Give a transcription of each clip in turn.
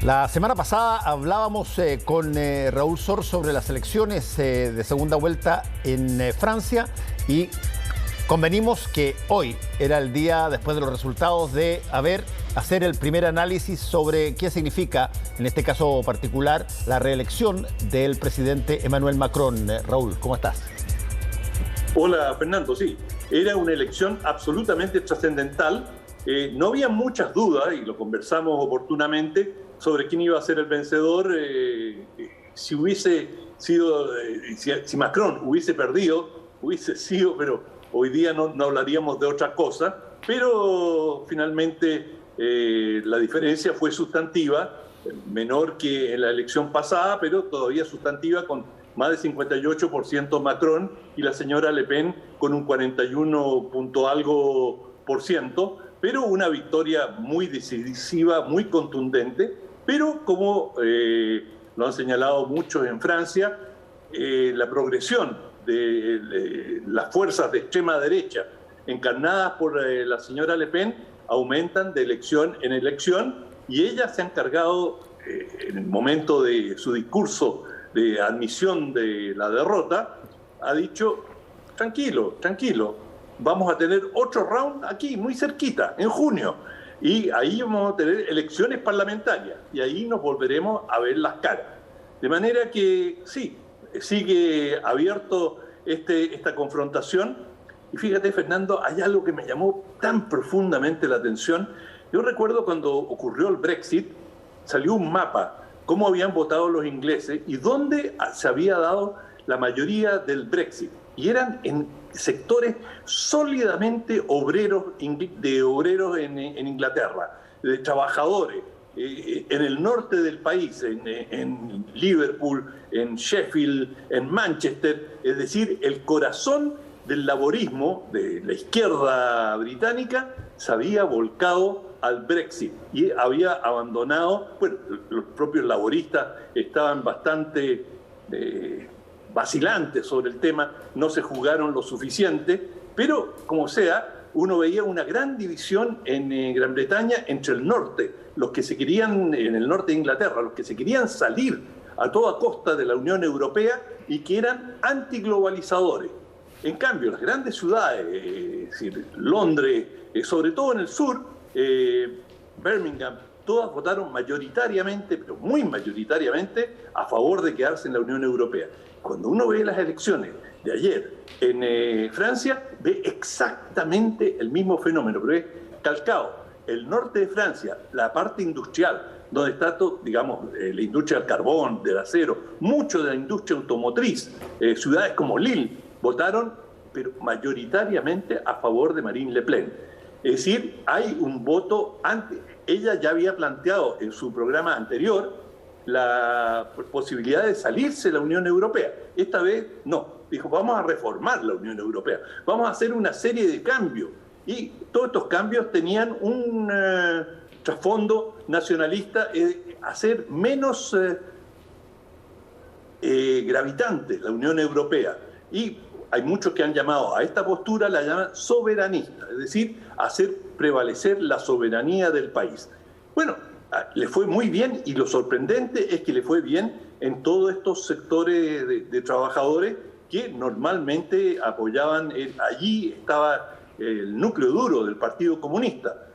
La semana pasada hablábamos con Raúl Sor sobre las elecciones de segunda vuelta en Francia y convenimos que hoy era el día, después de los resultados, de hacer el primer análisis sobre qué significa, en este caso particular, la reelección del presidente Emmanuel Macron. Raúl, ¿cómo estás? Hola, Fernando. Sí, era una elección absolutamente trascendental. No había muchas dudas, y lo conversamos oportunamente, sobre quién iba a ser el vencedor. Si hubiese sido, si Macron hubiese perdido, hubiese sido, pero hoy día no hablaríamos de otra cosa. Pero finalmente la diferencia fue sustantiva, menor que en la elección pasada, pero todavía sustantiva, con más de 58% Macron y la señora Le Pen con un 41 punto algo por ciento, pero una victoria muy decisiva, muy contundente. Pero como lo han señalado muchos en Francia, la progresión de las fuerzas de extrema derecha encarnadas por la señora Le Pen aumentan de elección en elección, y ella se ha encargado, en el momento de su discurso de admisión de la derrota, ha dicho: tranquilo, vamos a tener otro round aquí, muy cerquita, en junio, y ahí vamos a tener elecciones parlamentarias, y ahí nos volveremos a ver las caras. De manera que sí, sigue abierto esta confrontación. Y fíjate, Fernando, hay algo que me llamó tan profundamente la atención. Yo recuerdo cuando ocurrió el Brexit, salió un mapa, cómo habían votado los ingleses y dónde se había dado la mayoría del Brexit. Y eran en sectores sólidamente obreros en Inglaterra, de trabajadores, en el norte del país, en Liverpool, en Sheffield, en Manchester, es decir, el corazón del laborismo de la izquierda británica se había volcado al Brexit y había abandonado. Bueno, los propios laboristas estaban bastante vacilantes sobre el tema, no se jugaron lo suficiente, pero como sea, uno veía una gran división en Gran Bretaña entre el norte, los que se querían, en el norte de Inglaterra, los que se querían salir a toda costa de la Unión Europea y que eran antiglobalizadores. En cambio, las grandes ciudades, es decir, Londres, sobre todo en el sur, Birmingham, todas votaron mayoritariamente, pero muy mayoritariamente, a favor de quedarse en la Unión Europea. Cuando uno ve las elecciones de ayer en Francia, ve exactamente el mismo fenómeno, pero es calcado. El norte de Francia, la parte industrial, donde está todo, digamos, la industria del carbón, del acero, mucho de la industria automotriz, ciudades como Lille, votaron, pero mayoritariamente a favor de Marine Le Pen. Es decir, hay un voto antes. Ella ya había planteado en su programa anterior la posibilidad de salirse de la Unión Europea. Esta vez no. Dijo: vamos a reformar la Unión Europea, vamos a hacer una serie de cambios. Y todos estos cambios tenían un trasfondo nacionalista, hacer menos gravitante la Unión Europea. Y hay muchos que han llamado a esta postura, la llaman soberanista, es decir, hacer prevalecer la soberanía del país. Bueno, le fue muy bien, y lo sorprendente es que le fue bien en todos estos sectores de trabajadores que normalmente apoyaban. Allí estaba el núcleo duro del Partido Comunista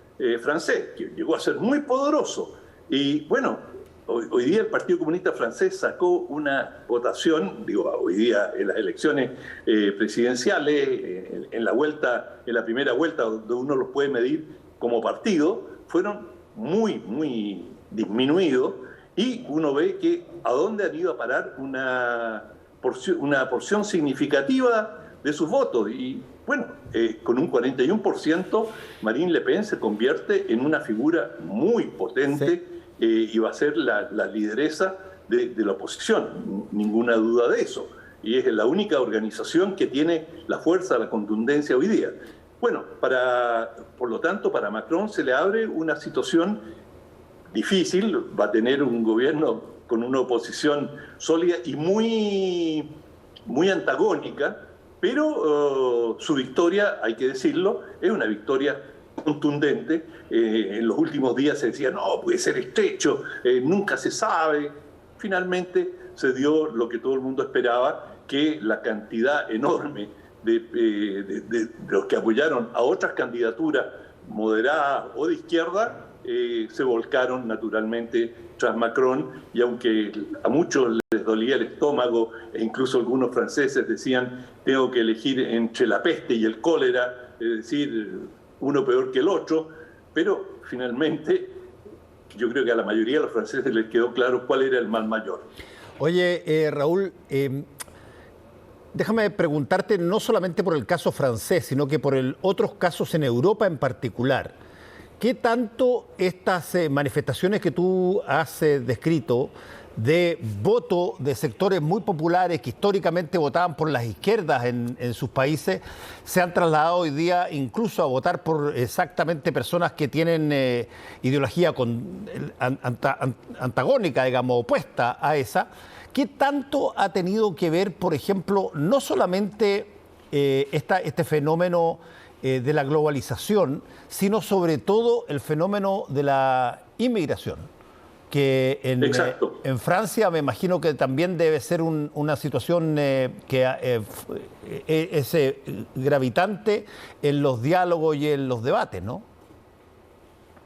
francés, que llegó a ser muy poderoso. Y bueno, hoy día el Partido Comunista francés sacó una votación, hoy día en las elecciones presidenciales, en la primera vuelta, donde uno los puede medir como partido, fueron muy disminuidos, y uno ve que a dónde han ido a parar una porción significativa de sus votos. Y bueno, con un 41%, Marine Le Pen se convierte en una figura muy potente. Sí. Y va a ser la lideresa de la oposición, ninguna duda de eso. Y es la única organización que tiene la fuerza, la contundencia hoy día. Bueno, por lo tanto, para Macron se le abre una situación difícil. Va a tener un gobierno con una oposición sólida y muy antagónica, pero su victoria, hay que decirlo, es una victoria contundente. En los últimos días se decía, no, puede ser estrecho, nunca se sabe. Finalmente se dio lo que todo el mundo esperaba, que la cantidad enorme de los que apoyaron a otras candidaturas moderadas o de izquierda se volcaron naturalmente tras Macron, y aunque a muchos les dolía el estómago e incluso algunos franceses decían tengo que elegir entre la peste y el cólera, es decir, uno peor que el otro, pero finalmente yo creo que a la mayoría de los franceses les quedó claro cuál era el mal mayor. Oye, Raúl, déjame preguntarte no solamente por el caso francés, sino que por otros casos en Europa en particular. ¿Qué tanto estas manifestaciones que tú has descrito de voto de sectores muy populares que históricamente votaban por las izquierdas en sus países se han trasladado hoy día incluso a votar por exactamente personas que tienen ideología antagónica, digamos, opuesta a esa? ¿Qué tanto ha tenido que ver, por ejemplo, no solamente este fenómeno de la globalización, sino sobre todo el fenómeno de la inmigración? Que en Francia me imagino que también debe ser una situación que es gravitante en los diálogos y en los debates, ¿no?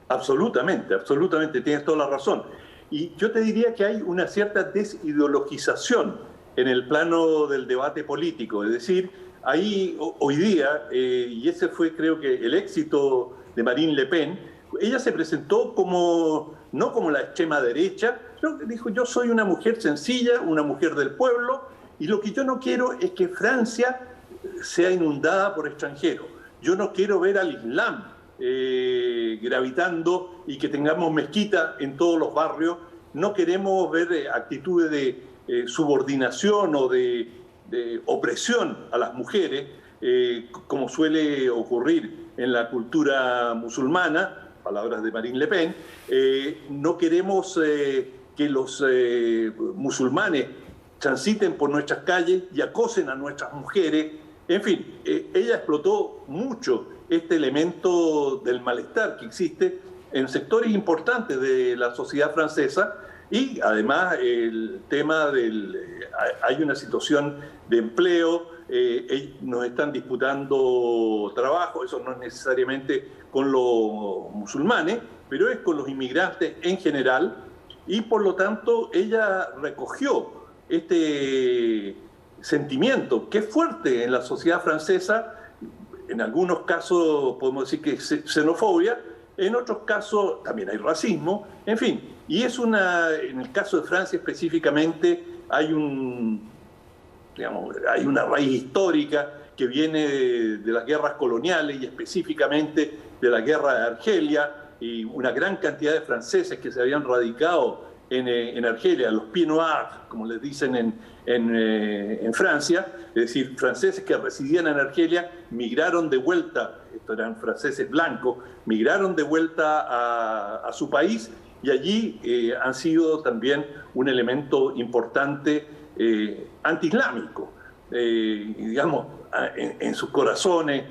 Absolutamente, absolutamente, tienes toda la razón. Y yo te diría que hay una cierta desideologización en el plano del debate político, es decir, ahí hoy día, y ese fue creo que el éxito de Marine Le Pen, ella se presentó no como la extrema derecha, pero dijo yo soy una mujer sencilla, una mujer del pueblo, y lo que yo no quiero es que Francia sea inundada por extranjeros. Yo no quiero ver al Islam gravitando y que tengamos mezquitas en todos los barrios. No queremos ver actitudes de subordinación o de opresión a las mujeres, como suele ocurrir en la cultura musulmana, palabras de Marine Le Pen. No queremos que los musulmanes transiten por nuestras calles y acosen a nuestras mujeres. En fin, ella explotó mucho este elemento del malestar que existe en sectores importantes de la sociedad francesa, y además el tema hay una situación de empleo, nos están disputando trabajo, eso no es necesariamente con los musulmanes, pero es con los inmigrantes en general, y por lo tanto ella recogió este sentimiento que es fuerte en la sociedad francesa. En algunos casos podemos decir que es xenofobia, en otros casos también hay racismo, en fin. Y en el caso de Francia específicamente hay una raíz histórica que viene de las guerras coloniales y específicamente de la guerra de Argelia, y una gran cantidad de franceses que se habían radicado en Argelia, los pieds noirs, como les dicen en Francia, es decir, franceses que residían en Argelia, migraron de vuelta, estos eran franceses blancos, migraron de vuelta a su país, y allí han sido también un elemento importante antiislámico. Digamos, en sus corazones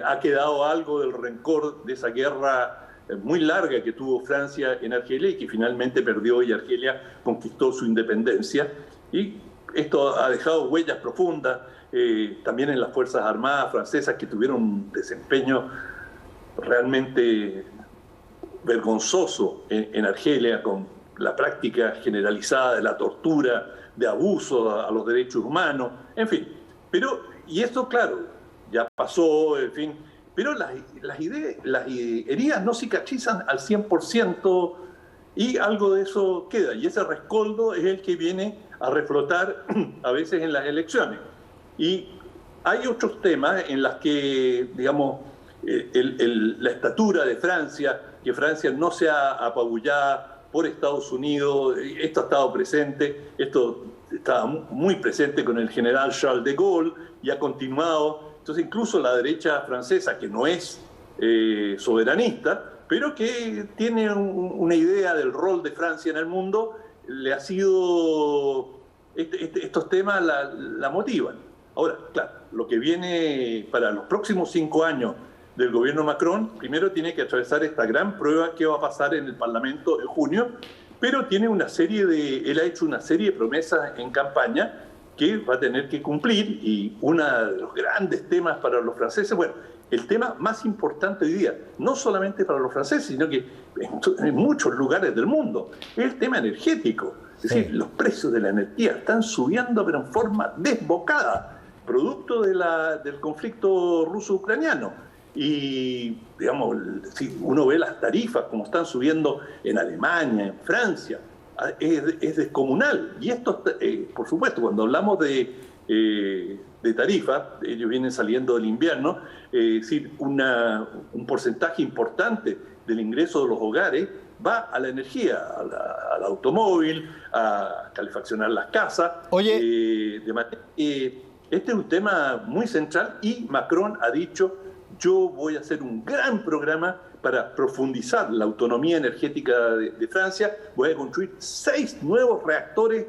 ha quedado algo del rencor de esa guerra muy larga que tuvo Francia en Argelia y que finalmente perdió, y Argelia conquistó su independencia. Y esto ha dejado huellas profundas también en las Fuerzas Armadas francesas, que tuvieron un desempeño realmente vergonzoso en Argelia, con la práctica generalizada de la tortura, de abuso a los derechos humanos, en fin. Y esto, claro, ya pasó, en fin, pero las heridas no cicatrizan al 100%, y algo de eso queda, y ese rescoldo es el que viene a reflotar a veces en las elecciones. Y hay otros temas en los que, digamos, la estatura de Francia, que Francia no sea apabullada por Estados Unidos, esto ha estado presente, esto estaba muy presente con el general Charles de Gaulle y ha continuado. Entonces incluso la derecha francesa, que no es soberanista, pero que tiene una idea del rol de Francia en el mundo, le ha sido, estos temas la motivan. Ahora, claro, lo que viene para los próximos 5 años del gobierno Macron, primero tiene que atravesar esta gran prueba que va a pasar en el Parlamento en junio, pero él ha hecho una serie de promesas en campaña que va a tener que cumplir, y uno de los grandes temas para los franceses, bueno, el tema más importante hoy día, no solamente para los franceses, sino que en muchos lugares del mundo, es el tema energético. Es decir, los precios de la energía están subiendo, pero en forma desbocada, producto del conflicto ruso-ucraniano. Y, digamos, si uno ve las tarifas, como están subiendo en Alemania, en Francia, es descomunal. Y esto, por supuesto, cuando hablamos de tarifas, ellos vienen saliendo del invierno, es decir, un porcentaje importante del ingreso de los hogares va a la energía, al automóvil, a calefaccionar las casas. Oye, de manera que este es un tema muy central, y Macron ha dicho: yo voy a hacer un gran programa para profundizar la autonomía energética de Francia. Voy a construir 6 nuevos reactores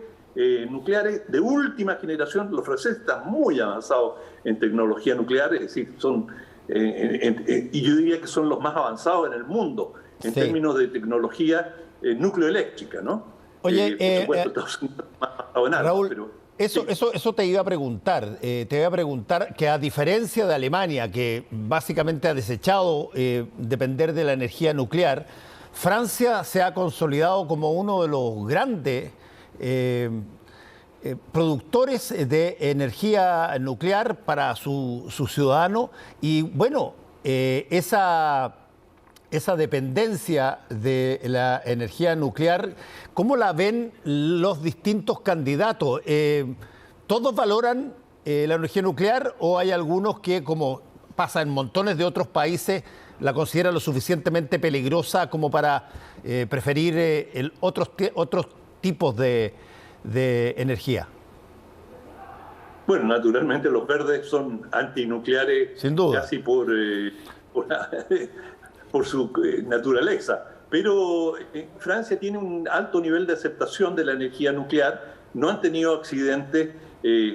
nucleares de última generación. Los franceses están muy avanzados en tecnología nuclear, es decir, y yo diría que son los más avanzados en el mundo en términos de tecnología nucleoeléctrica, ¿no? Oye, por supuesto, Estados Unidos más avanzado, Raúl, pero... Eso te iba a preguntar. Te iba a preguntar que, a diferencia de Alemania, que básicamente ha desechado depender de la energía nuclear, Francia se ha consolidado como uno de los grandes productores de energía nuclear para sus ciudadanos. Y bueno, esa dependencia de la energía nuclear, ¿cómo la ven los distintos candidatos? ¿Todos valoran la energía nuclear, o hay algunos que, como pasa en montones de otros países, la consideran lo suficientemente peligrosa como para preferir otros tipos de energía? Bueno, naturalmente los verdes son antinucleares, sin duda, casi por su naturaleza. Pero Francia tiene un alto nivel de aceptación de la energía nuclear. No han tenido accidentes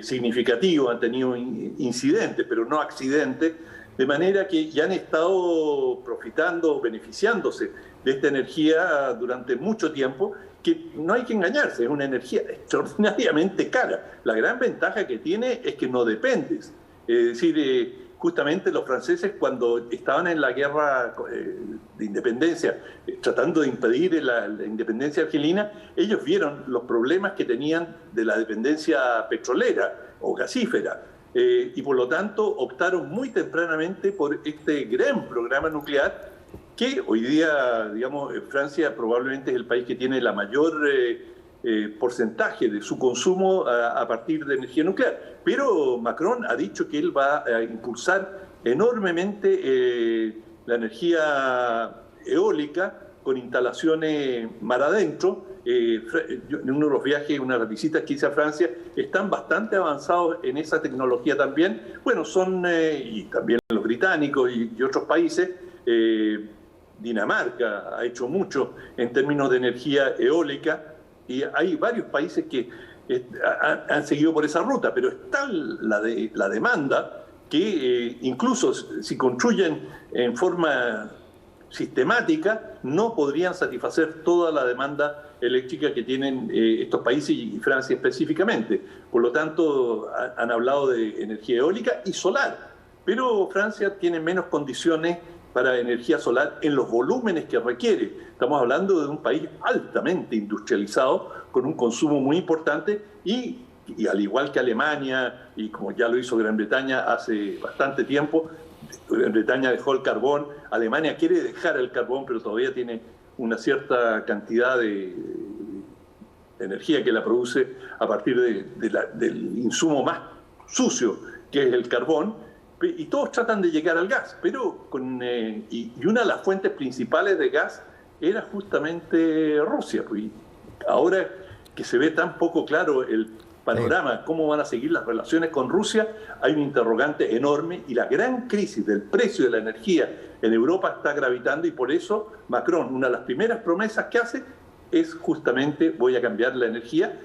significativos, han tenido incidentes, pero no accidentes, de manera que ya han estado profitando, beneficiándose de esta energía durante mucho tiempo, que no hay que engañarse, es una energía extraordinariamente cara. La gran ventaja que tiene es que no dependes. Es decir, justamente los franceses, cuando estaban en la guerra de independencia, tratando de impedir la independencia argelina, ellos vieron los problemas que tenían de la dependencia petrolera o gasífera, y por lo tanto optaron muy tempranamente por este gran programa nuclear, que hoy día, digamos, Francia probablemente es el país que tiene la mayor porcentaje de su consumo a partir de energía nuclear. Pero Macron ha dicho que él va a impulsar enormemente la energía eólica con instalaciones mar adentro. En uno de los viajes, una de las visitas que hice a Francia, están bastante avanzados en esa tecnología también. Bueno, y también los británicos y otros países. Dinamarca ha hecho mucho en términos de energía eólica, y hay varios países que han seguido por esa ruta, pero está la demanda que incluso si construyen en forma sistemática no podrían satisfacer toda la demanda eléctrica que tienen estos países, y Francia específicamente. Por lo tanto, han hablado de energía eólica y solar, pero Francia tiene menos condiciones para energía solar en los volúmenes que requiere. Estamos hablando de un país altamente industrializado, con un consumo muy importante, y al igual que Alemania, y como ya lo hizo Gran Bretaña hace bastante tiempo, Gran Bretaña dejó el carbón, Alemania quiere dejar el carbón, pero todavía tiene una cierta cantidad de energía que la produce a partir del insumo más sucio, que es el carbón. Y todos tratan de llegar al gas, pero y una de las fuentes principales de gas era justamente Rusia. Y ahora que se ve tan poco claro el panorama, cómo van a seguir las relaciones con Rusia, hay un interrogante enorme, y la gran crisis del precio de la energía en Europa está gravitando, y por eso Macron, una de las primeras promesas que hace es justamente: voy a cambiar la energía,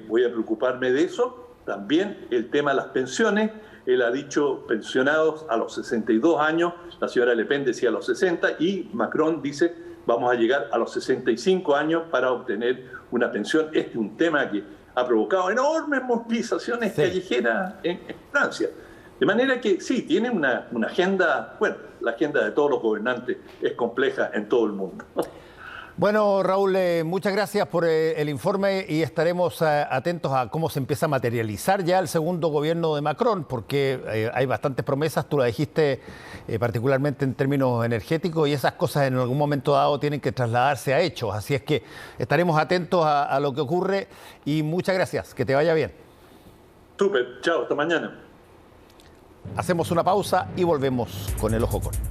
voy a preocuparme de eso. También el tema de las pensiones. Él ha dicho pensionados a los 62 años, la señora Le Pen decía a los 60 y Macron dice vamos a llegar a los 65 años para obtener una pensión. Este es un tema que ha provocado enormes movilizaciones callejeras en Francia. De manera que sí, tiene una agenda, bueno, la agenda de todos los gobernantes es compleja en todo el mundo. Bueno, Raúl, muchas gracias por el informe y estaremos atentos a cómo se empieza a materializar ya el segundo gobierno de Macron, porque hay bastantes promesas, tú lo dijiste, particularmente en términos energéticos, y esas cosas en algún momento dado tienen que trasladarse a hechos. Así es que estaremos atentos a lo que ocurre y muchas gracias, que te vaya bien. Súper, chao, hasta mañana. Hacemos una pausa y volvemos con el Ojo Con.